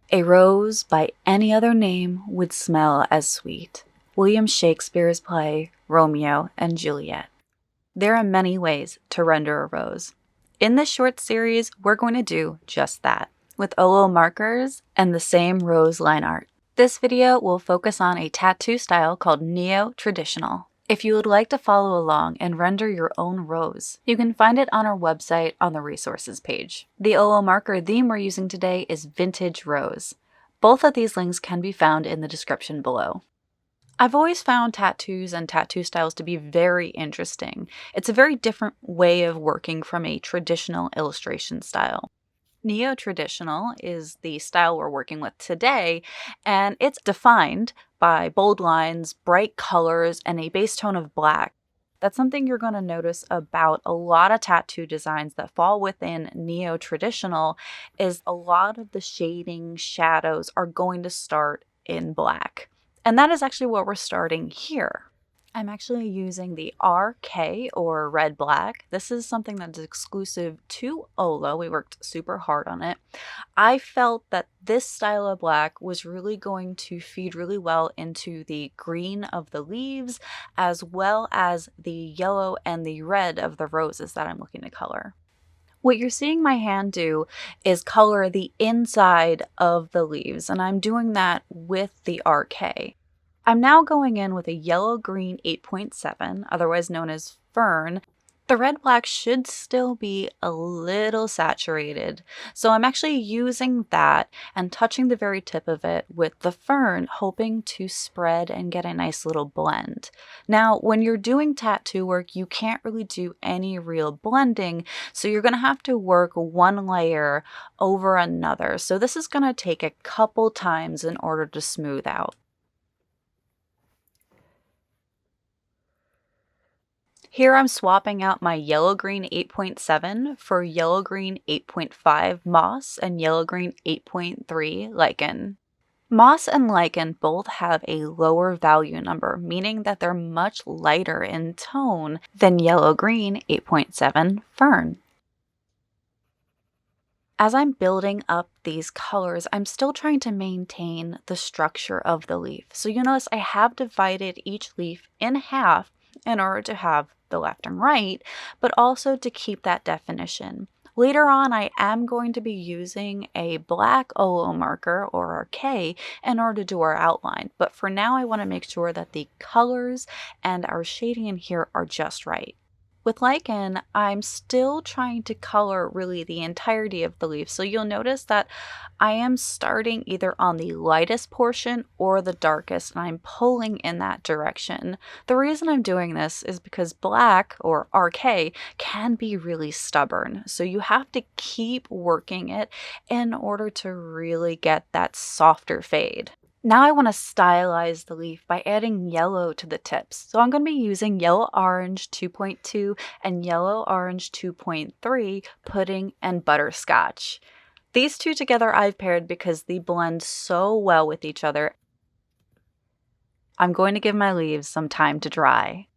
A rose by any other name would smell as sweet. William Shakespeare's play, Romeo and Juliet. There are many ways to render a rose. In this short series, we're going to do just that, with OLO markers and the same rose line art. This video will focus on a tattoo style called neo-traditional. If you would like to follow along and render your own rose, you can find it on our website on the resources page. The OLO marker theme we're using today is Vintage Rose. Both of these links can be found in the description below. I've always found tattoos and tattoo styles to be very interesting. It's a very different way of working from a traditional illustration style. Neo-traditional is the style we're working with today, and it's defined by bold lines, bright colors, and a base tone of black. That's something you're going to notice about a lot of tattoo designs that fall within neo-traditional is a lot of the shading, shadows are going to start in black. And that is actually what we're starting here. I'm actually using the RK or red black. This is something that's exclusive to OLO. We worked super hard on it. I felt that this style of black was really going to feed really well into the green of the leaves as well as the yellow and the red of the roses that I'm looking to color. What you're seeing my hand do is color the inside of the leaves, and I'm doing that with the RK. I'm now going in with a yellow-green 8.7, otherwise known as Fern. The red-black should still be a little saturated, so I'm actually using that and touching the very tip of it with the Fern, hoping to spread and get a nice little blend. Now, when you're doing tattoo work, you can't really do any real blending, so you're going to have to work one layer over another. So this is going to take a couple times in order to smooth out. Here I'm swapping out my yellow-green 8.7 for yellow-green 8.5 moss and yellow-green 8.3 lichen. Moss and lichen both have a lower value number, meaning that they're much lighter in tone than yellow-green 8.7 fern. As I'm building up these colors, I'm still trying to maintain the structure of the leaf. So you notice I have divided each leaf in half in order to have the left and right, but also to keep that definition. Later on, I am going to be using a black OLO marker or RK in order to do our outline. But for now, I want to make sure that the colors and our shading in here are just right. With lichen, I'm still trying to color really the entirety of the leaf. So you'll notice that I am starting either on the lightest portion or the darkest, and I'm pulling in that direction. The reason I'm doing this is because black, or RK, can be really stubborn. So you have to keep working it in order to really get that softer fade. Now I want to stylize the leaf by adding yellow to the tips. So I'm going to be using yellow-orange 2.2 and yellow-orange 2.3 pudding and butterscotch. These two together I've paired because they blend so well with each other. I'm going to give my leaves some time to dry.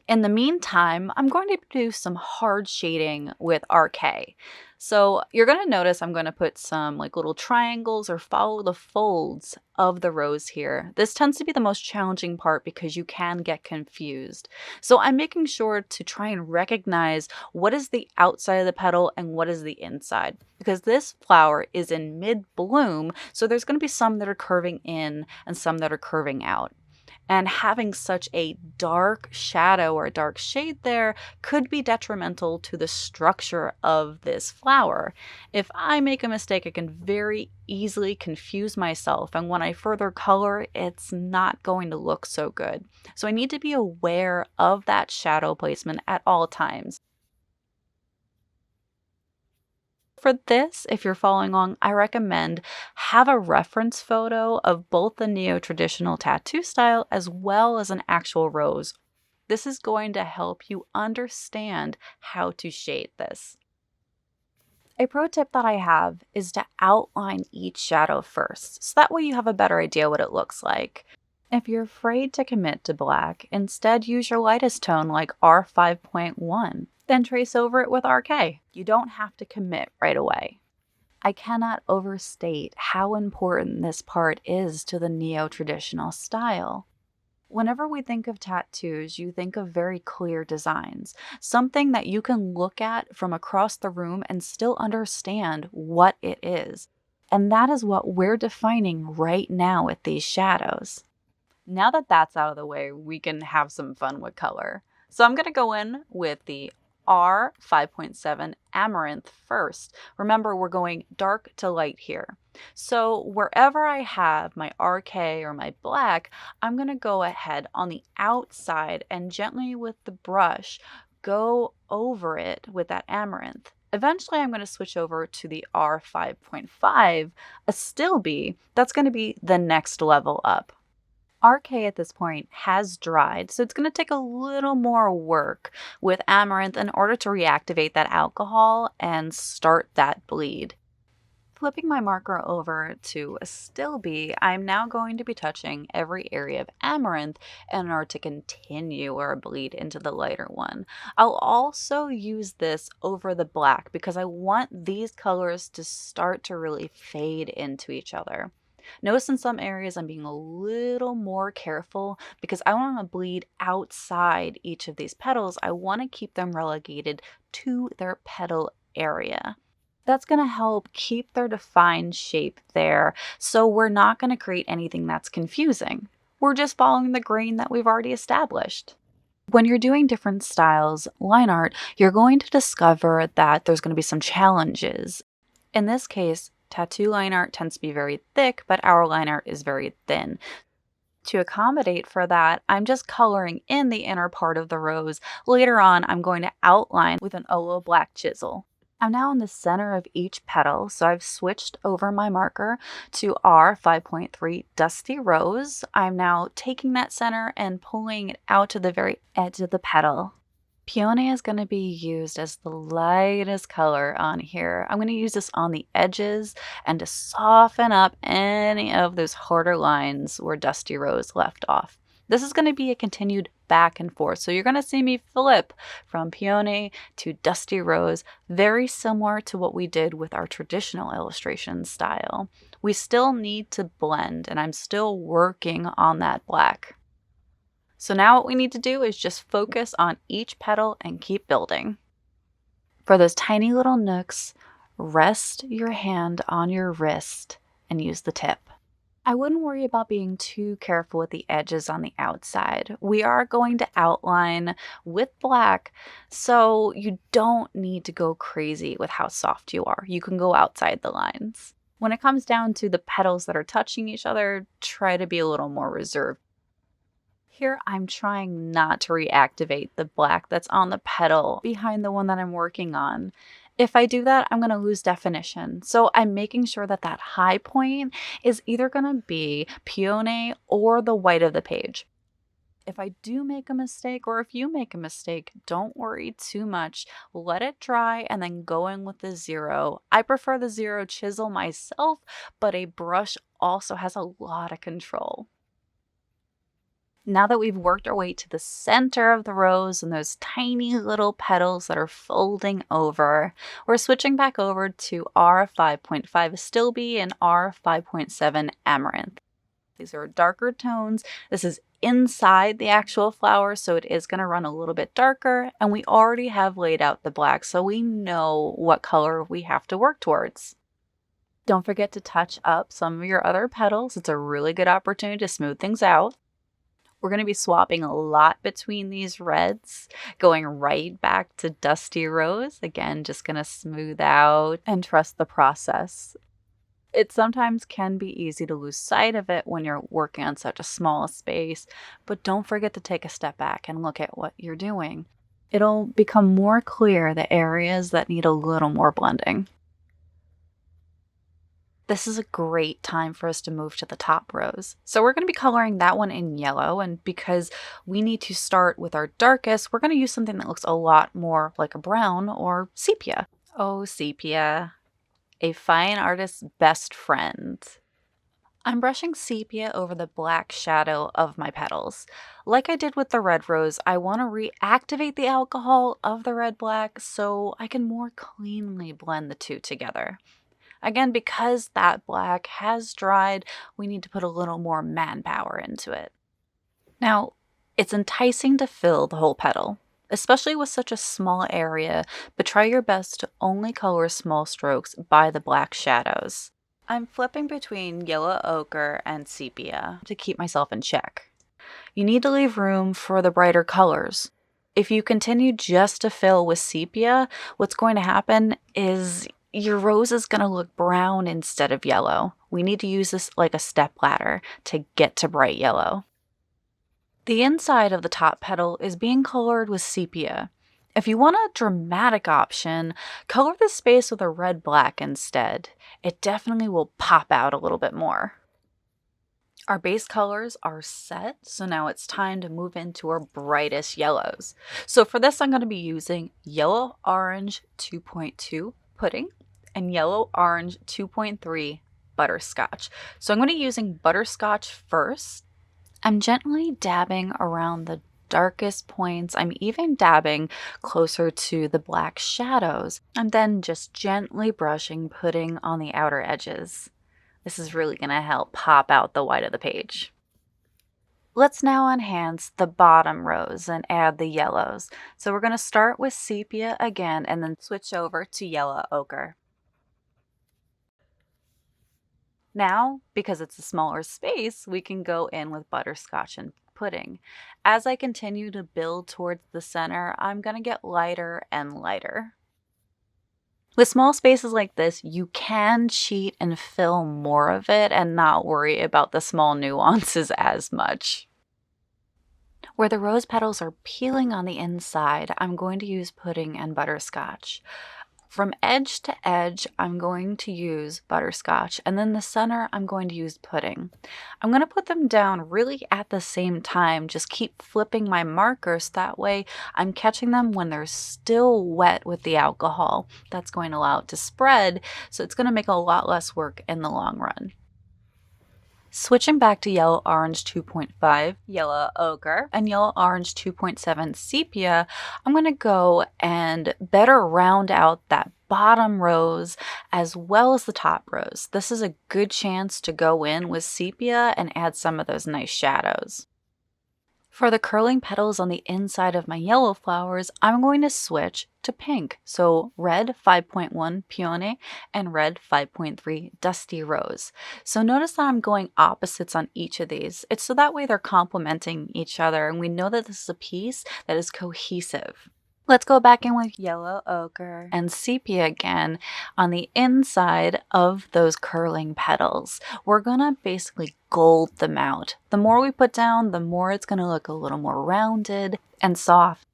In the meantime, I'm going to do some hard shading with RK. So you're going to notice I'm going to put some like little triangles or follow the folds of the rose here. This tends to be the most challenging part because you can get confused. So I'm making sure to try and recognize what is the outside of the petal and what is the inside. Because this flower is in mid-bloom, so there's going to be some that are curving in and some that are curving out. And having such a dark shadow or a dark shade there could be detrimental to the structure of this flower. If I make a mistake, I can very easily confuse myself, and when I further color, it's not going to look so good. So I need to be aware of that shadow placement at all times. For this, if you're following along, I recommend have a reference photo of both the neo-traditional tattoo style as well as an actual rose. This is going to help you understand how to shade this. A pro tip that I have is to outline each shadow first, so that way you have a better idea what it looks like. If you're afraid to commit to black, instead use your lightest tone like R5.1. Then trace over it with RK. You don't have to commit right away. I cannot overstate how important this part is to the neo-traditional style. Whenever we think of tattoos, you think of very clear designs, something that you can look at from across the room and still understand what it is. And that is what we're defining right now with these shadows. Now that that's out of the way, we can have some fun with color. So I'm going to go in with the R5.7 Amaranth first. Remember, we're going dark to light here. So wherever I have my RK or my black, I'm going to go ahead on the outside and gently with the brush go over it with that amaranth. Eventually, I'm going to switch over to the R5.5, a still B. That's going to be the next level up. RK at this point has dried, so it's going to take a little more work with amaranth in order to reactivate that alcohol and start that bleed. Flipping my marker over to a still B, I'm now going to be touching every area of amaranth in order to continue our bleed into the lighter one. I'll also use this over the black because I want these colors to start to really fade into each other. Notice in some areas I'm being a little more careful because I want to bleed outside each of these petals. I want to keep them relegated to their petal area. That's going to help keep their defined shape there, so we're not going to create anything that's confusing. We're just following the grain that we've already established. When you're doing different styles, line art, you're going to discover that there's going to be some challenges. In this case, tattoo line art tends to be very thick, but our line art is very thin. To accommodate for that, I'm just coloring in the inner part of the rose. Later on, I'm going to outline with an OLO black chisel. I'm now in the center of each petal, so I've switched over my marker to R5.3 Dusty Rose. I'm now taking that center and pulling it out to the very edge of the petal. Peony is going to be used as the lightest color on here. I'm going to use this on the edges and to soften up any of those harder lines where Dusty Rose left off. This is going to be a continued back and forth. So you're going to see me flip from Peony to Dusty Rose, very similar to what we did with our traditional illustration style. We still need to blend, and I'm still working on that black. So now what we need to do is just focus on each petal and keep building. For those tiny little nooks, rest your hand on your wrist and use the tip. I wouldn't worry about being too careful with the edges on the outside. We are going to outline with black, so you don't need to go crazy with how soft you are. You can go outside the lines. When it comes down to the petals that are touching each other, try to be a little more reserved. Here, I'm trying not to reactivate the black that's on the petal behind the one that I'm working on. If I do that, I'm going to lose definition. So I'm making sure that that high point is either going to be peony or the white of the page. If I do make a mistake, or if you make a mistake, don't worry too much. Let it dry and then go in with the zero. I prefer the zero chisel myself, but a brush also has a lot of control. Now that we've worked our way to the center of the rose and those tiny little petals that are folding over, we're switching back over to R5.5 Still B and R5.7 Amaranth. These are darker tones. This is inside the actual flower, so it is going to run a little bit darker, and we already have laid out the black, so we know what color we have to work towards. Don't forget to touch up some of your other petals. It's a really good opportunity to smooth things out. We're going to be swapping a lot between these reds, going right back to Dusty Rose. Again, just going to smooth out and trust the process. It sometimes can be easy to lose sight of it when you're working on such a small space, but don't forget to take a step back and look at what you're doing. It'll become more clear the areas that need a little more blending. This is a great time for us to move to the top rows. So we're going to be coloring that one in yellow, and because we need to start with our darkest, we're going to use something that looks a lot more like a brown or sepia. Oh, sepia, a fine artist's best friend. I'm brushing sepia over the black shadow of my petals. Like I did with the red rose, I want to reactivate the alcohol of the red black so I can more cleanly blend the two together. Again, because that black has dried, we need to put a little more manpower into it. Now, it's enticing to fill the whole petal, especially with such a small area, but try your best to only color small strokes by the black shadows. I'm flipping between yellow ochre and sepia to keep myself in check. You need to leave room for the brighter colors. If you continue just to fill with sepia, what's going to happen is your rose is going to look brown instead of yellow. We need to use this like a step ladder to get to bright yellow. The inside of the top petal is being colored with sepia. If you want a dramatic option, color the space with a red-black instead. It definitely will pop out a little bit more. Our base colors are set, so now it's time to move into our brightest yellows. So for this, I'm going to be using Yellow Orange 2.2 Pudding and Yellow Orange 2.3 Butterscotch. So I'm going to be using Butterscotch first. I'm gently dabbing around the darkest points. I'm even dabbing closer to the black shadows. I'm then just gently brushing pudding on the outer edges. This is really going to help pop out the white of the page. Let's now enhance the bottom rows and add the yellows. So we're going to start with sepia again and then switch over to yellow ochre. Now, because it's a smaller space, we can go in with butterscotch and pudding. As I continue to build towards the center, I'm going to get lighter and lighter. With small spaces like this, you can cheat and fill more of it and not worry about the small nuances as much. Where the rose petals are peeling on the inside, I'm going to use pudding and butterscotch. From edge to edge, I'm going to use butterscotch, and then the center, I'm going to use pudding. I'm going to put them down really at the same time, just keep flipping my markers, that way I'm catching them when they're still wet with the alcohol. That's going to allow it to spread, so it's going to make a lot less work in the long run. Switching back to Yellow Orange 2.5, Yellow Ochre, and Yellow Orange 2.7 Sepia, I'm going to go and better round out that bottom rows as well as the top rows. This is a good chance to go in with sepia and add some of those nice shadows. For the curling petals on the inside of my yellow flowers, I'm going to switch to pink. So red 5.1 Peony and red 5.3 Dusty Rose. So notice that I'm going opposites on each of these. It's so that way they're complementing each other and we know that this is a piece that is cohesive. Let's go back in with yellow ochre and sepia again on the inside of those curling petals. We're gonna basically gold them out. The more we put down, the more it's gonna look a little more rounded and soft.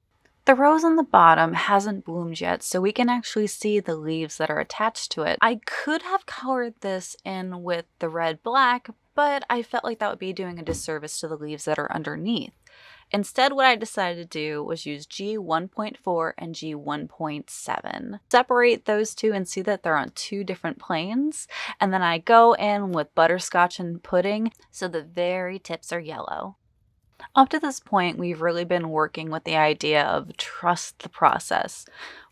The rose on the bottom hasn't bloomed yet, so we can actually see the leaves that are attached to it. I could have colored this in with the red-black, but I felt like that would be doing a disservice to the leaves that are underneath. Instead, what I decided to do was use G1.4 and G1.7. Separate those two and see that they're on two different planes. And then I go in with butterscotch and pudding so the very tips are yellow. Up to this point, we've really been working with the idea of trust the process.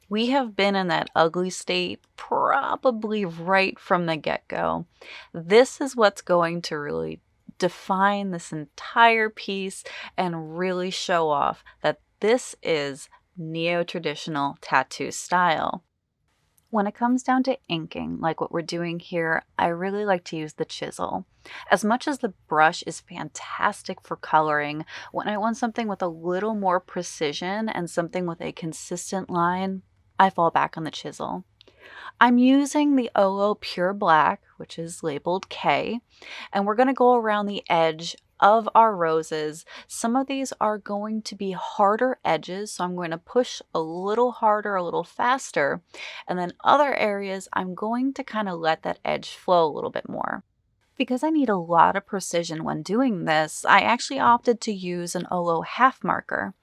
We have been in that ugly state probably right from the get-go. This is what's going to really define this entire piece and really show off that this is neo-traditional tattoo style. When it comes down to inking, like what we're doing here, I really like to use the chisel. As much as the brush is fantastic for coloring, when I want something with a little more precision and something with a consistent line, I fall back on the chisel. I'm using the OLO Pure Black, which is labeled K, and we're going to go around the edge of our roses. Some of these are going to be harder edges, so I'm going to push a little harder, a little faster, and then other areas I'm going to kind of let that edge flow a little bit more. Because I need a lot of precision when doing this, I actually opted to use an OLO half marker.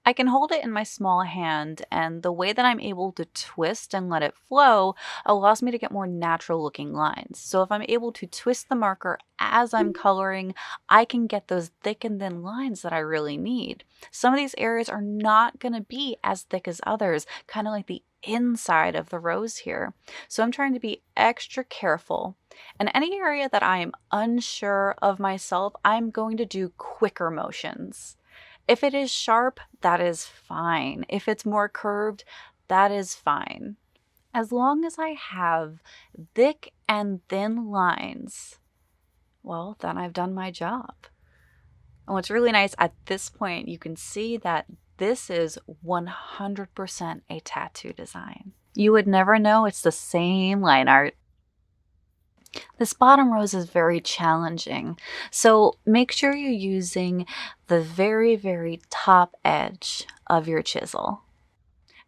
I can hold it in my small hand, and the way that I'm able to twist and let it flow allows me to get more natural looking lines. So if I'm able to twist the marker as I'm coloring, I can get those thick and thin lines that I really need. Some of these areas are not going to be as thick as others, kind of like the inside of the rose here. So I'm trying to be extra careful. In any area that I am unsure of myself, I'm going to do quicker motions. If it is sharp, that is fine. If it's more curved, that is fine. As long as I have thick and thin lines, well, then I've done my job. And what's really nice at this point, you can see that this is 100% a tattoo design. You would never know it's the same line art. This bottom rose is very challenging, so make sure you're using the very, very top edge of your chisel.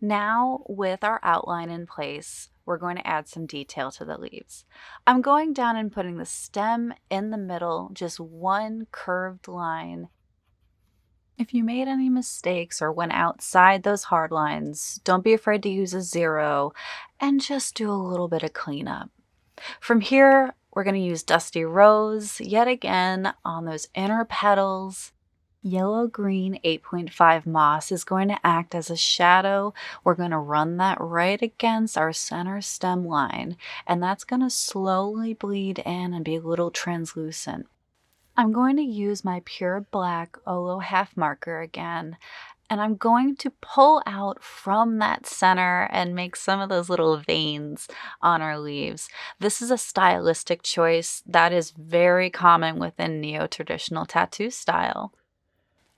Now, with our outline in place, we're going to add some detail to the leaves. I'm going down and putting the stem in the middle, just one curved line. If you made any mistakes or went outside those hard lines, don't be afraid to use a 0 and just do a little bit of cleanup. From here, we're going to use Dusty Rose yet again on those inner petals. Yellow-green 8.5 moss is going to act as a shadow. We're going to run that right against our center stem line, and that's going to slowly bleed in and be a little translucent. I'm going to use my pure black OLO half marker again, and I'm going to pull out from that center and make some of those little veins on our leaves. This is a stylistic choice that is very common within neo-traditional tattoo style.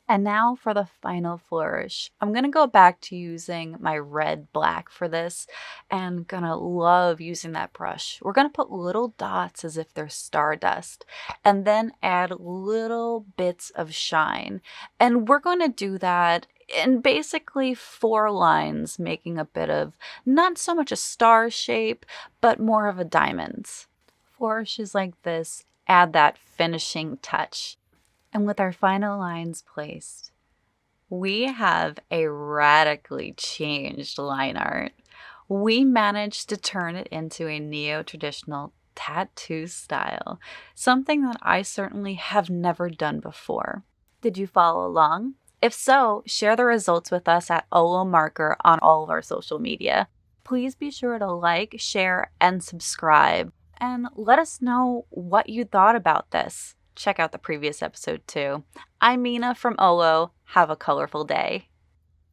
And now for the final flourish. I'm going to go back to using my red black for this and gonna love using that brush. We're going to put little dots as if they're stardust and then add little bits of shine. And we're going to do that in basically 4 lines, making a bit of not so much a star shape, but more of a diamond. Flourishes like this add that finishing touch. And with our final lines placed, we have a radically changed line art. We managed to turn it into a neo-traditional tattoo style, something that I certainly have never done before. Did you follow along? If so, share the results with us at olomarker on all of our social media. Please be sure to like, share, and subscribe, and let us know what you thought about this. Check out the previous episode too. I'm Mina from OLO. Have a colorful day.